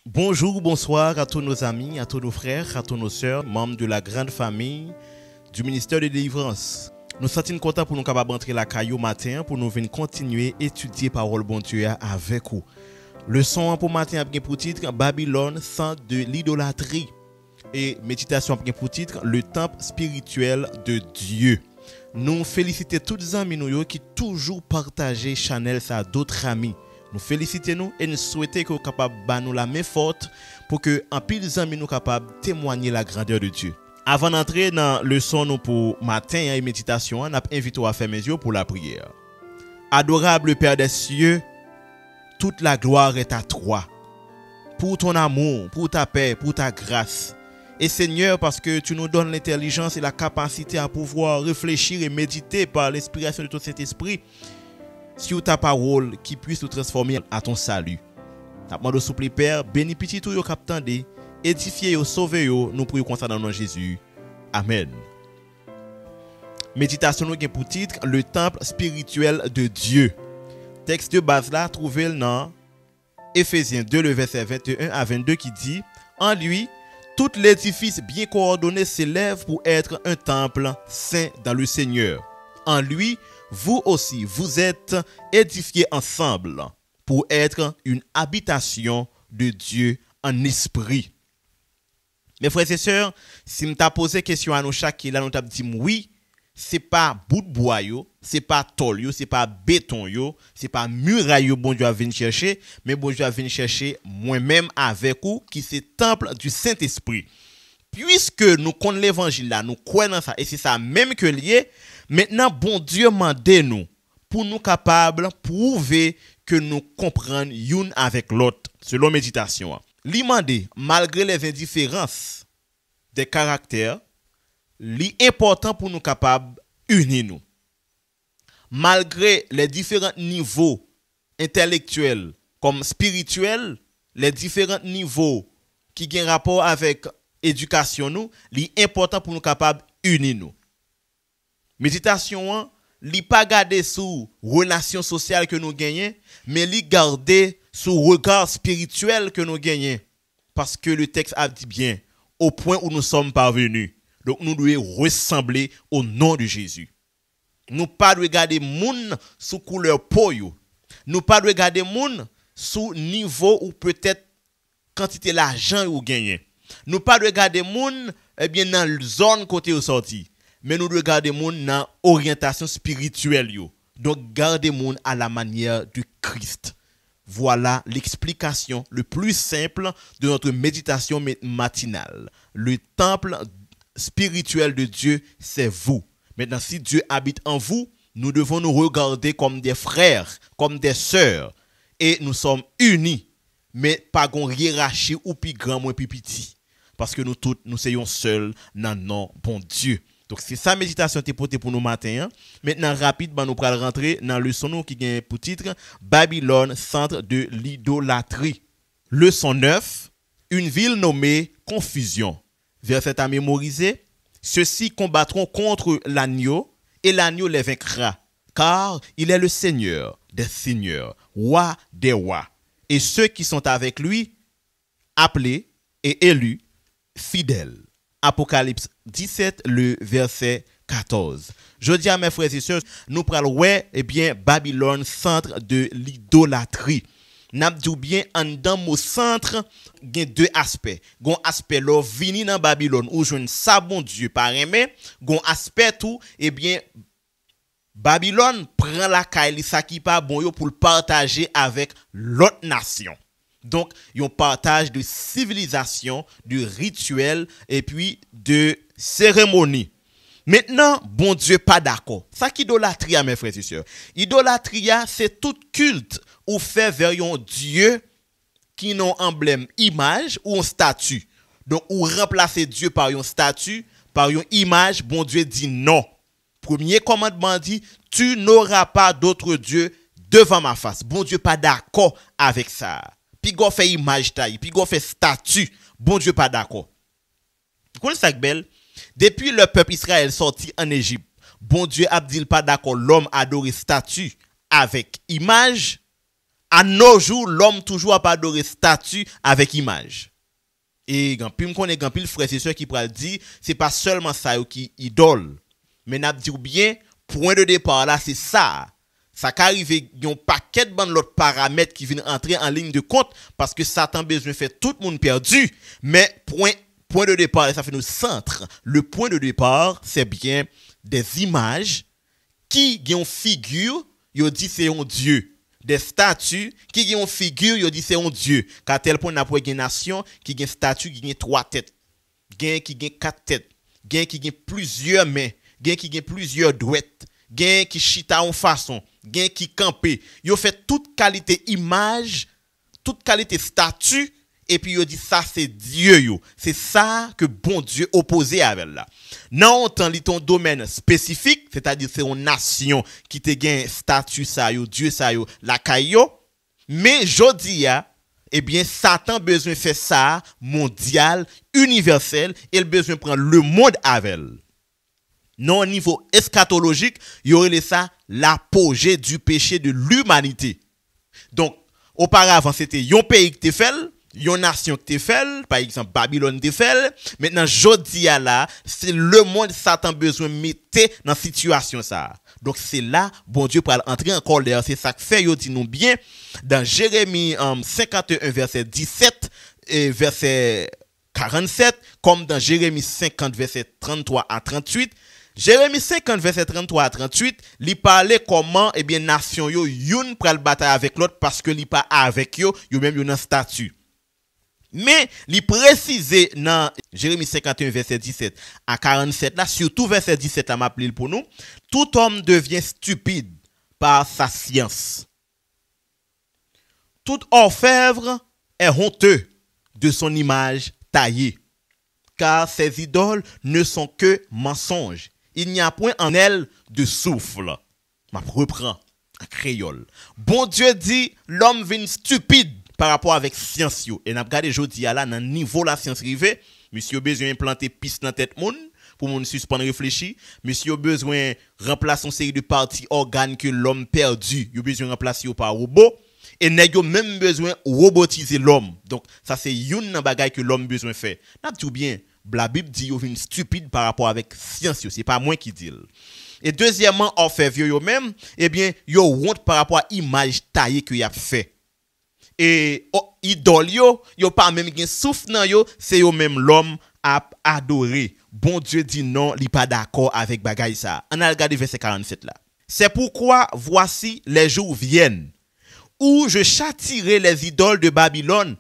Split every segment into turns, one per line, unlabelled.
Bonjour, bonsoir à tous nos amis, à tous nos frères, à tous nos sœurs, membres de la grande famille du ministère de délivrance. Nous sommes contents pour nous capables d'entrer la caillou matin pour nous venir continuer à étudier parole bon Dieu avec vous. Le son pour matin a bien pour titre Babylone, centre de l'idolâtrie. Et méditation a bien pour titre le temple spirituel de Dieu. Nous félicitons tous les amis nous qui toujours partagent Chanel à d'autres amis. Nous félicitons nous et nous souhaitons que nous capables de nous la main forte pour que en pile amis nous capables de témoigner la grandeur de Dieu. Avant d'entrer dans le son nous pour matin et méditation, nous invitons à faire mes yeux pour la prière. Adorable Père des cieux, toute la gloire est à toi. Pour ton amour, pour ta paix, pour ta grâce. Et Seigneur, parce que tu nous donnes l'intelligence et la capacité à pouvoir réfléchir et méditer par l'inspiration de ton Saint-Esprit sur ta parole qui puisse nous transformer à ton salut. Nous demandons s'il vous plaît, Père, bénis petit tout yo k'ap tande, édifiez yo, sauvez yo, nous prions comme ça dans le nom de Jésus. Amen. Méditation nous pour titre le temple spirituel de Dieu. Texte de base là trouvé dans Éphésiens 2 le verset 21 à 22 qui dit en lui tout l'édifice bien coordonné s'élève pour être un temple saint dans le Seigneur. En lui, vous aussi, vous êtes édifiés ensemble pour être une habitation de Dieu en esprit. Mes frères et sœurs, si je t'ai posé question à nous chaque là, nous t'ai dit oui, c'est pas bout de bois yo, c'est pas tôle yo, c'est pas béton yo, c'est pas muraille yo bon Dieu a venir chercher, mais bon Dieu a venir chercher moi-même avec vous qui c'est temple du Saint-Esprit. Puisque nous connaissons l'évangile là, nous croyons dans ça et c'est ça même que lié, maintenant bon Dieu mande nous pour nous capables prouver que nous comprenons une avec l'autre selon méditation. Li mande malgré les indifférences des caractères, li important pour nous capables unir nous. Malgré les différents niveaux intellectuels comme spirituels, les différents niveaux qui ont rapport avec éducation nous, li important pour nous capables unir nous. Méditation li pas garder sous relation sociale que nous gagnons, mais li garder sous regard spirituel que nous gagnons parce que le texte a dit bien au point où nous sommes parvenus. Donc nous devons ressembler au nom de Jésus. Nous pas regarder moun sous couleur peau yo. Nous pas regarder moun sous niveau ou peut-être quantité l'argent ou gagné. Nous pas regarder moun dans la zone côté au sorti, mais nous regarder moun dans orientation spirituelle yo. Donc garder moun à la manière du Christ. Voilà l'explication le plus simple de notre méditation matinale. Le temple spirituel de Dieu, c'est vous. Maintenant, si Dieu habite en vous, nous devons nous regarder comme des frères, comme des sœurs. Et nous sommes unis, mais pas gon hiérarchie ou plus grand ou plus petit. Parce que nous tous, nous soyons seuls dans le nom bon Dieu. Donc, c'est ça méditation qui est pour nous matin. Maintenant, rapidement, nous allons rentrer dans le son qui a pour titre Babylone, centre de l'idolâtrie. Leçon 9, une ville nommée Confusion. Verset à mémoriser. Ceux-ci combattront contre l'agneau et l'agneau les vaincra, car il est le Seigneur des seigneurs, roi des rois. Et ceux qui sont avec lui, appelés et élus, fidèles. Apocalypse 17, le verset 14. Je dis à mes frères et sœurs, nous parlons, Babylone, centre de l'idolâtrie. N'abdou bien en dans mon centre, il y a deux aspects. Gon aspect lo vini dans Babylone où je ne sais bon Dieu par aimer, gon aspect tout Babylone prend la caille ça qui pas bon yo pour le partager avec l'autre nation. Donc, yon partage de civilisation, de rituels et puis de cérémonies. Maintenant, bon Dieu pas d'accord. Ça qui idolâtrie mes frères et sœurs. Idolâtrie c'est tout culte ou fait vers un Dieu qui n'a emblème image ou un statut. Donc ou remplacer Dieu par un statut, par une image, bon Dieu dit non. Premier commandement dit tu n'auras pas d'autre Dieu devant ma face. Bon Dieu pas d'accord avec ça. Puis go fait image taille, puis go fait statut. Bon Dieu pas d'accord. Vous connaissez ça belle? Depuis le peuple Israël sorti en Égypte, bon Dieu a dit pas d'accord l'homme adorer statue avec image. À nos jours, l'homme toujours a pas adoré statue avec image. Et puis me connaît pile frère et sœurs qui pourra dire c'est pas seulement ça qui idole, mais n'a dit bien point de départ là c'est ça. Ça qu'arrive yon paquet de l'autre paramètres qui viennent entrer en ligne de compte parce que Satan besoin fait tout le monde perdu, mais point de départ ça fait nos centres. Le point de départ c'est bien des images qui ont figure, yo dit c'est un dieu. Des statues qui ont figure, yo dit c'est un dieu. Car tel point n'a pas une nation qui a une statue qui a 3 têtes, qui a 4 têtes, qui a plusieurs mains, qui a plusieurs douettes, qui chita en façon, qui campé. Yo fait toute qualité image, toute qualité statue et puis yo dit ça c'est Dieu yo. C'est ça que bon Dieu opposé avec là. Non, tant li ton domaine spécifique, c'est-à-dire c'est une nation qui te gagne statut ça yo, Dieu ça yo, la caillou. Mais jodi a, eh bien Satan besoin faire ça mondial, universel, et il besoin prendre le monde avec elle. Non, au niveau eschatologique, il y aurait ça l'apogée du péché de l'humanité. Donc, auparavant, c'était un pays qui te fait, une nation qui te fait, par exemple, Babylone te fait. Maintenant, jodi a là, c'est le monde Satan besoin de mettre dans cette situation ça. Donc, c'est là, bon Dieu pour entrer en colère. C'est ça que fait, yo dit nous bien, dans Jérémie 51, verset 17 et verset 47, comme dans Jérémie 50, verset 33 à 38, Jérémie 50, verset 33 à 38, li parlait comment, eh bien, nation yo, youn pral bataille avec l'autre parce que li pas avec yo même yon en statut. Mais, li précisé dans Jérémie 51, verset 17 à 47, là, surtout verset 17, là, m'appelé pour nous, tout homme devient stupide par sa science. Tout orfèvre est honteux de son image taillée, car ces idoles ne sont que mensonges. Il n'y a point en elle de souffle. Je reprends en créole. Bon Dieu dit, l'homme vient stupide par rapport avec science. Et n'a regardé jodi là, dans niveau la science rive, monsieur besoin implanter piste dans tête moun, pour moun suspendre réfléchir. Monsieur besoin remplacer une série de parties organes que l'homme perdu. Il besoin remplacer par robot. Et nèg yo même besoin robotiser l'homme. Donc, ça c'est une bagay que l'homme besoin faire. N'a tout bien. La Bible dit yo vin stupide par rapport avec science, c'est pas moi qui dis. Et deuxièmement, orfèvre yo même, eh bien, yo honte par rapport à image taillée que y a fait. Et idole yo pas même gen souffle nan yo, c'est yo même l'homme a adoré. Bon Dieu dit non, li pas d'accord avec bagay ça. On a regardé verset 47 là. C'est pourquoi voici les jours viennent où je châtierai les idoles de Babylone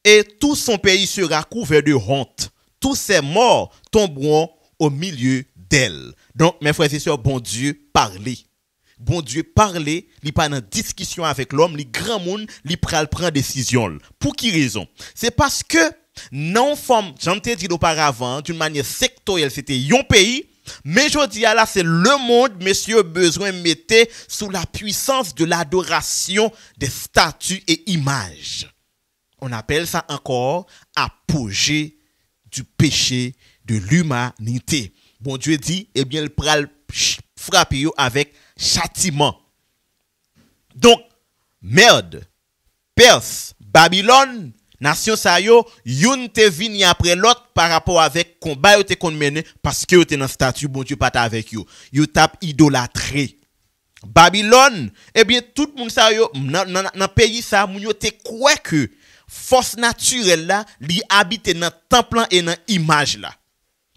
et tout son pays sera couvert de honte. Tous ces morts tomberont au milieu d'elle. Donc, mes frères et sœurs, bon Dieu parlait. Bon Dieu parlait, il pas dans discussion avec l'homme, les grands monde, il prend décision. Pour qui raison? C'est parce que non forme, j'en t'ai dit auparavant, d'une manière sectorielle, c'était un pays, mais je dis là, c'est le monde, messieurs, besoin de mettre sous la puissance de l'adoration des statues et images. On appelle ça encore apogée du péché de l'humanité. Bon Dieu dit, eh bien, il pral frapper avec châtiment. Donc, merde, Perse, Babylone, nation sa yo, yon te vini après l'autre par rapport avec combat yo te kon mené parce que yo te dans statut, bon Dieu pas avec yo. Yo tap idolâtré. Babylone, eh bien, tout le monde sa yo, dans pays sa, moun yo te croit que force naturelle là, li habite dans temple et dans image là.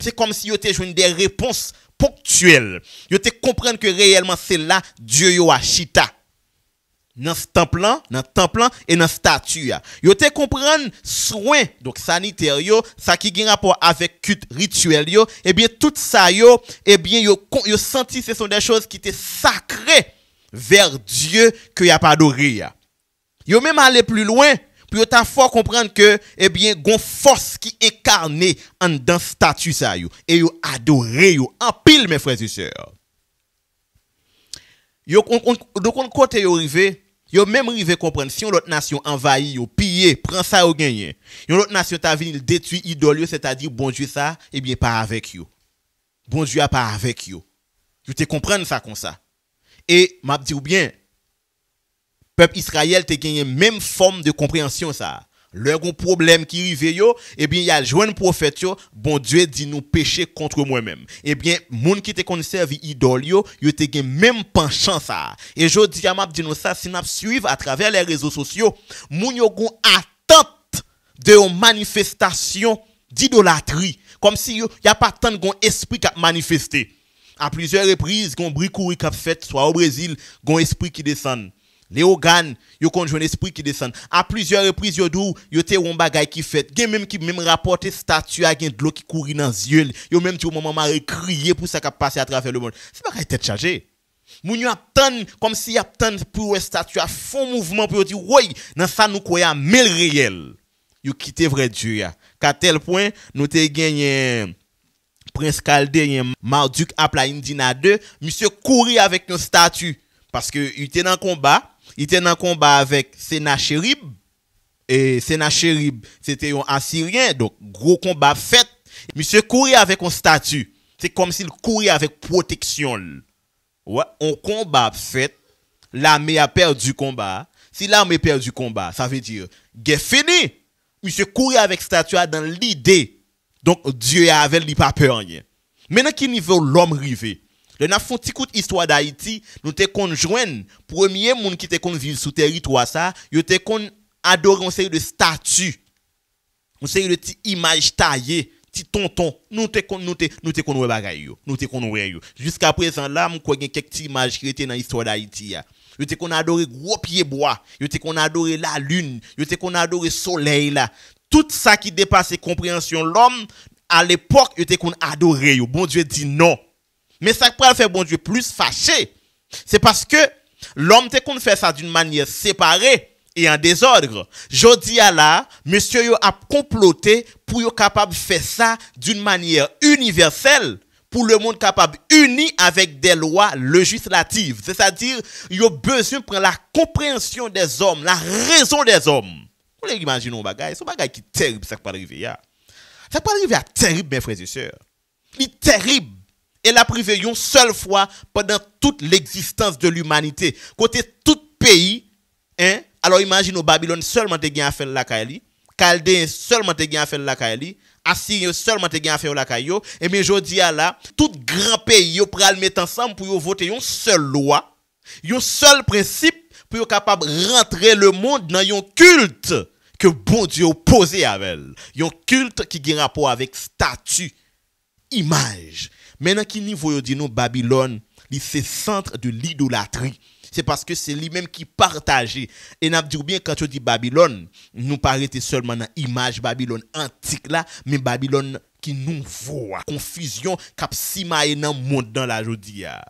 C'est comme si yo te joine des réponses ponctuelles. Yo te comprendre que réellement c'est là Dieu yo a chita. Dans ce temple et dans statue. Yo te comprendre soin donc sanitaire yo, ça qui gen rapport avec culte rituel yo, et bien tout ça yo, et bien yo senti ce sont des choses qui étaient sacrées vers Dieu que y a pas adoré. Yo même aller plus loin. Puis ta fort comprendre que eh bien gon force qui incarnée en dans statut ça yo et yo adoré yo en pile mes frères et sœurs. Yo donc on côté yo rivé, yo même rivé comprendre si une autre nation envahit yo piller, prend ça yo gagner. Une autre nation ta vinn détruit idole, c'est-à-dire bon Dieu ça, eh bien pas avec yo. bon Dieu a pas avec yo. Vous te comprendre ça comme ça. Et m'a dit ou bien peuple Israël te gagné même forme de compréhension ça. Leur gon problème qui rive yo, eh bien y a joindre prophète yo, bon Dieu dit nous pécher contre moi-même. Eh bien moun qui te conserve idole yo te gen même penchant ça. Et jodi a m'a dit nous ça si n'a suivre à travers les réseaux sociaux, moun yo gon attente de une manifestation d'idolâtrie comme si y a pas tant gon esprit qui a manifesté. À plusieurs reprises gon brikouri qui a fait soit au Brésil, gon esprit qui descend. Les organes, yo kon jouen esprit qui descend. À plusieurs reprises yo dou, yo te yon bagay qui fait. Gen même qui même rapporter statue a gen de l'eau qui courir dans yeux. Yo même ti au moment m'a crier pour ça qui passer à travers le monde. C'est pas tête chargée. Moun yo attend comme si y attend pour une statue à fond mouvement pour dire oui, dans ça nous croyons mille réel. Yo quitté vrai Dieu ya. Qu'à tel point nous te gagné Prince Caldé, Marduk Apla Indina 2, monsieur courir avec une statue parce que il était dans combat. Il était dans combat avec Sennacherib. Et Sennacherib, c'était un Assyrien. Donc, gros combat fait. Monsieur courait avec un statut. C'est comme s'il courait avec protection. Ouais, un combat fait. L'armée a perdu combat. Si l'armée a perdu combat, ça veut dire, guerre fini. Monsieur courait avec statut dans l'idée. Donc, Dieu avait lui pas peur rien. Maintenant, qui niveau l'homme rivé? Le n'a font petit coup histoire d'Haïti, nous te conjoindre premier monde qui te kon vivre sous territoire ça, yo te kon adorer une série de statues. Une série de petites images taillées, petit tonton. Nous te kon wè bagay yo. Nous te kon wè yo. Jusqu'à présent là, m'ko gen quelques images qui étaient dans l'histoire d'Haïti ya. Yo te kon adorer gros pied bois, yo te kon adorer la lune, yo te kon adorer soleil là. Tout ça qui dépasse compréhension l'homme à l'époque, yo te kon adorer yo. Bon Dieu dit non. Mais ça peut faire bon Dieu plus fâché. C'est parce que l'homme te qu'on fait ça d'une manière séparée et en désordre. Jodi a là, monsieur yo a comploté pour yo capable faire ça d'une manière universelle pour le monde capable uni avec des lois législatives. C'est-à-dire, yo besoin prendre la compréhension des hommes, la raison des hommes. Vous imaginez un bagay, c'est un bagay qui terrible ça peut arriver là. Ça peut arriver à terrible mes frères et sœurs. C'est terrible. Et la privé une seule fois pendant toute l'existence de l'humanité. Côté tout pays, hein? Alors imaginez Babylone seulement te gen à faire la Kaili, Chaldéen seulement te gen à faire la Kaili, Assyrien seulement te gen à faire la Kayo, et bien jodi a là, tout grand pays yo pral mettre ensemble pour yo voter une seule loi, un seul principe pour yo capable rentrer le monde dans un culte que bon Dieu posé avec. Un culte qui a rapport avec statut, image. Maintenant, qui niveau yo dit nous Babylone, c'est centre de l'idolâtrie. C'est parce que c'est lui-même qui partageait. Et n'a dit bien quand tu dis Babylone, nous paraît seulement dans l'image Babylone antique là, mais Babylone qui nous voit. Confusion cap simaye dans le monde dans la jodia.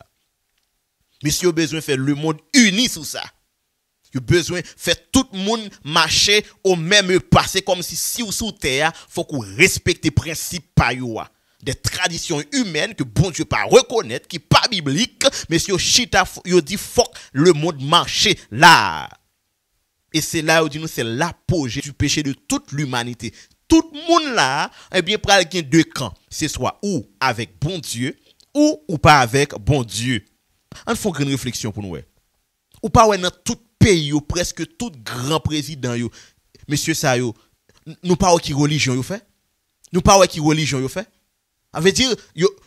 Monsieur a besoin de faire le monde uni sur ça. Il a besoin de faire tout le monde marcher au même pas. C'est comme si ou sous terre, faut qu'on respecte les principes pa yo. Des traditions humaines que bon Dieu pas reconnaître, qui pas biblique, mais si yo chita yo dit faut le monde marcher là. Et c'est là où dit nous c'est l'apogée du péché de toute l'humanité. Tout le monde là, eh bien pral gen deux camps, c'est soit ou avec bon Dieu ou pas avec bon Dieu. On fait une réflexion pour nous. Ou pas ouais dans tout pays ou presque tout grand président yo, monsieur ça yo, nous pas qui religion yo fait? Nous pas qui religion yo fait? Ça veut dire,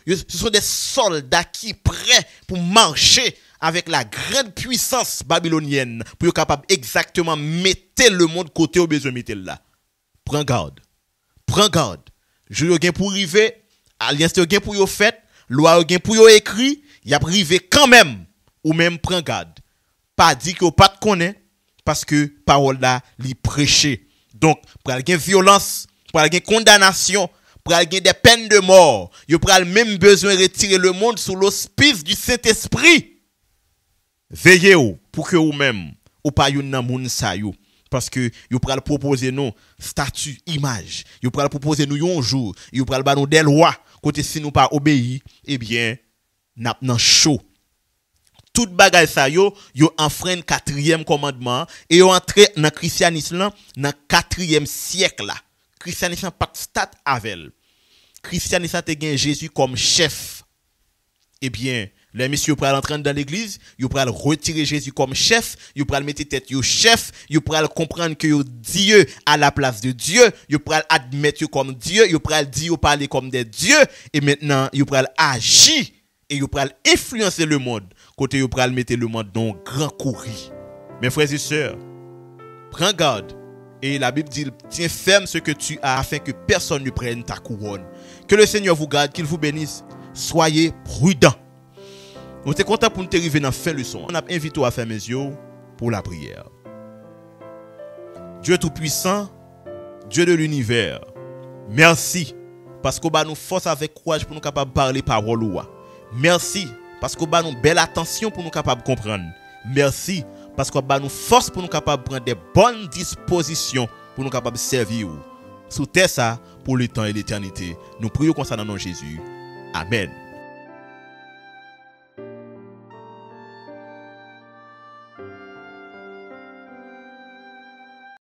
ce sont des soldats qui prêts pour marcher avec la grande puissance babylonienne pour être capable exactement mettre le monde côté au besoin mettre là. Prends garde. Prends garde. Je yo gen pour arriver, alliance yo gen pour yo fait, loi yo gen pour yo écrit, y a privé quand même ou même prends garde. Pas dit que pas te connaît parce que parole là li prêcher. Donc, pour gen violence, pour gen condamnation, pour aller des peines de mort, il pral même besoin de retirer le monde sous l'hospice du Saint-Esprit. Veillez pour que vous-même ou pas yon nan moun sa yo parce que il pral proposer nous statut, image, il pral proposer nous un jour, il pral ba nous des lois côté si nous pas obéi, eh bien n'a nan chaud. Tout bagay sa yo enfreint 4e commandement et yo entré dans christianisme dans 4e siècle là. Christianisme pas stat avec. Christianisme te gen Jésus comme chef eh bien, les messieurs pourraient entrer dans l'église, ils pourraient retirer Jésus comme chef, ils pourraient mettre tête au chef, ils pourraient comprendre que Dieu à la place de Dieu, ils pourraient admettre comme Dieu, ils pourraient dire parler comme des dieux, et maintenant, ils pourraient agir et ils pourraient influencer le monde, côté ils pourraient mettre le monde dans un grand courrier. Mes frères et sœurs, prends garde. Et la Bible dit, tiens ferme ce que tu as afin que personne ne prenne ta couronne. Que le Seigneur vous garde, qu'il vous bénisse. Soyez prudents. Nous sommes contents pour nous arriver dans la fin de leçon. On a invité à faire mes yeux pour la prière. Dieu Tout-Puissant, Dieu de l'univers, merci parce qu'on va nous force avec courage pour nous capables de parler parole. Merci parce qu'on va nous belle attention pour nous capables de comprendre. Merci parce qu'on va nous force pour nous capables de prendre des bonnes dispositions pour nous capables de servir. Sous terre ça pour le temps et l'éternité. Nous prions comme ça dans le nom de Jésus. Amen.